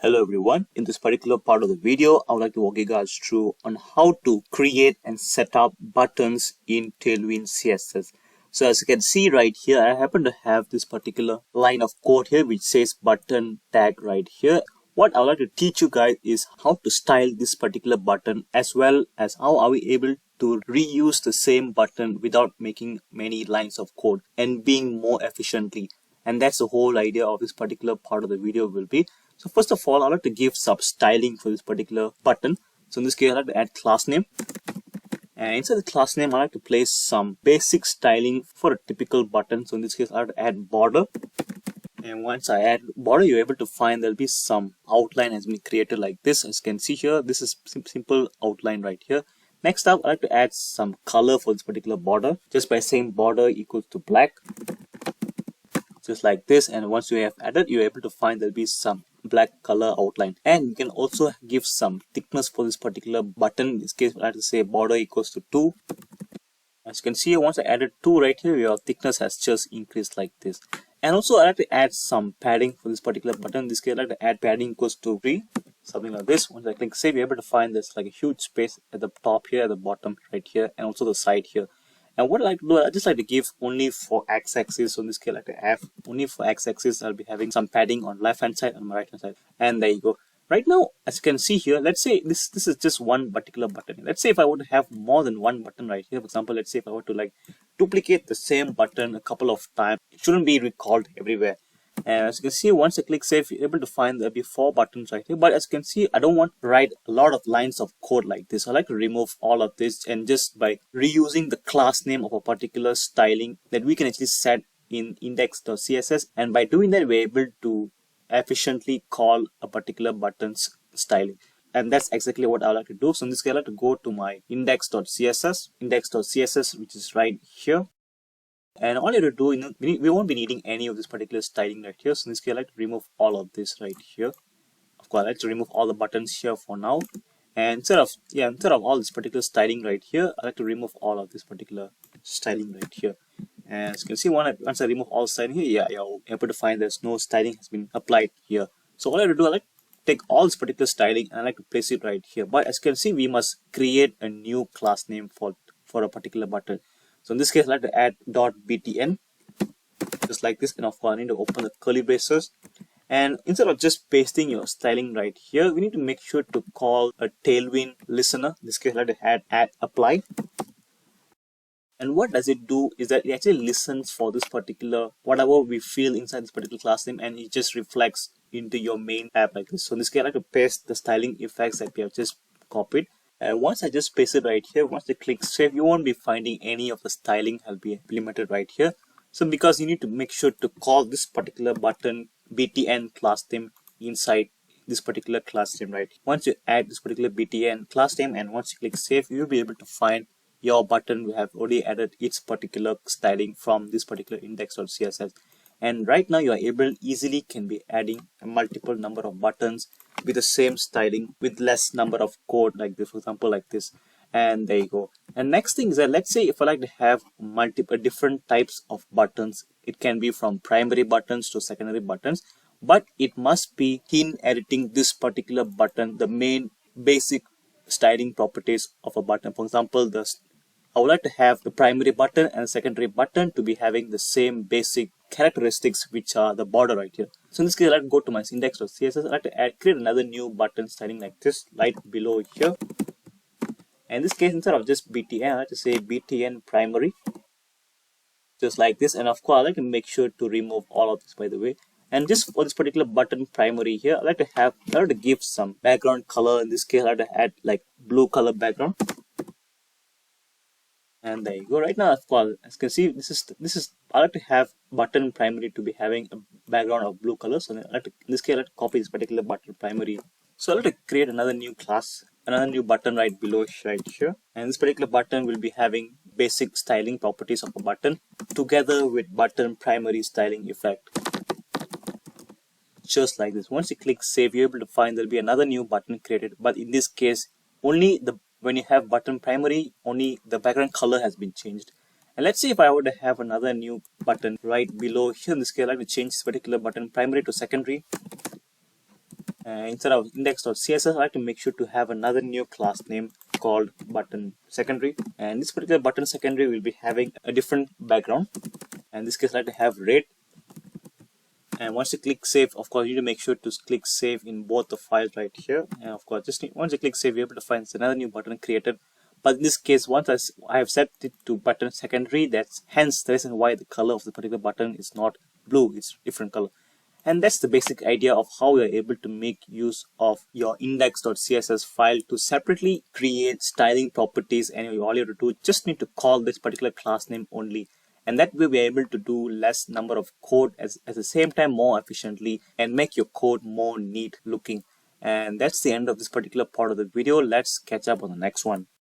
Hello everyone, in this particular part of the video, I would like to walk you guys through on how to create and set up buttons in Tailwind CSS. So as you can see right here, I happen to have this particular line of code here which says button tag right here. What I would like to teach you guys is how to style this particular button, as well as how are we able to reuse the same button without making many lines of code and being more efficiently. And that's the whole idea of this particular part of the video will be. So first of all, I'd like to give some styling for this particular button. So in this case, I'd like to add class name. And inside the class name, I'd like to place some basic styling for a typical button. So in this case, I'd like to add border. And once I add border, you're able to find there'll be some outline has been created like this. As you can see here, this is simple outline right here. Next up, I'd like to add some color for this particular border, just by saying border equals to black. Just like this, and once you have added, you're able to find there'll be some black color outline, and you can also give some thickness for this particular button. In this case, I have to say border equals to 2. As you can see, once I added 2 right here, your thickness has just increased like this. And also I have to add some padding for this particular button. In this case, I have to add padding equals to 3, something like this. Once I click save, you're able to find there's like a huge space at the top here, at the bottom right here, and also the side here. And what I like to do, I just like to give only for x-axis. So in this case, I like to have only for x-axis. I'll be having some padding on left hand side and my right hand side. And there you go. Right now, as you can see here, let's say this is just one particular button. Let's say if I were to have more than one button right here, for example, let's say if I were to like duplicate the same button a couple of times, it shouldn't be recalled everywhere. And as you can see, once I click save, you're able to find there'll be 4 buttons right here. But as you can see, I don't want to write a lot of lines of code like this. I like to remove all of this, and just by reusing the class name of a particular styling that we can actually set in index.css, and by doing that, we're able to efficiently call a particular button's styling. And that's exactly what I like to do. So in this case, I like to go to my index.css, which is right here. And all you have to do, we won't be needing any of this particular styling right here. So in this case, I like to remove all of this right here. Of course, I like to remove all the buttons here for now. And instead of all this particular styling right here, I like to remove all of this particular styling right here. And as you can see, once I remove all styling here, you're able to find there's no styling has been applied here. So all I have to do, I like to take all this particular styling and I like to place it right here. But as you can see, we must create a new class name for a particular button. So in this case, I like to add .btn, just like this. And of course, I need to open the curly braces. And instead of just pasting your styling right here, we need to make sure to call a Tailwind listener. In this case, I like to add apply. And what does it do is that it actually listens for this particular, whatever we fill inside this particular class name, and it just reflects into your main app like this. So in this case, I like to paste the styling effects that we have just copied. And once I just paste it right here, once you click save, you won't be finding any of the styling will be implemented right here. So because you need to make sure to call this particular button btn class name inside this particular class name, right? Once you add this particular btn class name and once you click save, you'll be able to find your button. We have already added its particular styling from this particular index.css. And right now you are able easily can be adding a multiple number of buttons with the same styling with less number of code like this, for example, like this. And there you go. And next thing is that, let's say if I like to have multiple different types of buttons, it can be from primary buttons to secondary buttons, but it must be in editing this particular button, the main basic styling properties of a button. For example, I would like to have the primary button and secondary button to be having the same basic characteristics, which are the border right here. So in this case, I like to go to my index.css. I like to create another new button styling like this, right below here. And in this case, instead of just btn, I like to say btn primary, just like this. And of course, I like to make sure to remove all of this, by the way. And just for this particular button primary here, I like to give some background color. In this case, I like to add like blue color background. And there you go. Right now, of course, as you can see, this is I like to have button primary to be having a background of blue color. So I like to, in this case, I like to copy this particular button primary. So I like to create another new class, another new button right below right here. And this particular button will be having basic styling properties of a button together with button primary styling effect. Just like this. Once you click save, you're able to find there'll be another new button created. But in this case, only when you have button primary, only the background color has been changed. And let's say if I were to have another new button right below here, in this case, I like to change this particular button primary to secondary. instead of index.css, I like to make sure to have another new class name called button secondary. And this particular button secondary will be having a different background. And in this case, I like to have red. And once you click save, of course, you need to make sure to click save in both the files right here. And of course, once you click save, you're able to find another new button created. But in this case, once I have set it to button secondary, that's hence the reason why the color of the particular button is not blue, it's different color. And that's the basic idea of how you're able to make use of your index.css file to separately create styling properties. And all you have to do, just need to call this particular class name only. And that way we're able to do less number of code at the same time more efficiently and make your code more neat looking. And that's the end of this particular part of the video. Let's catch up on the next one.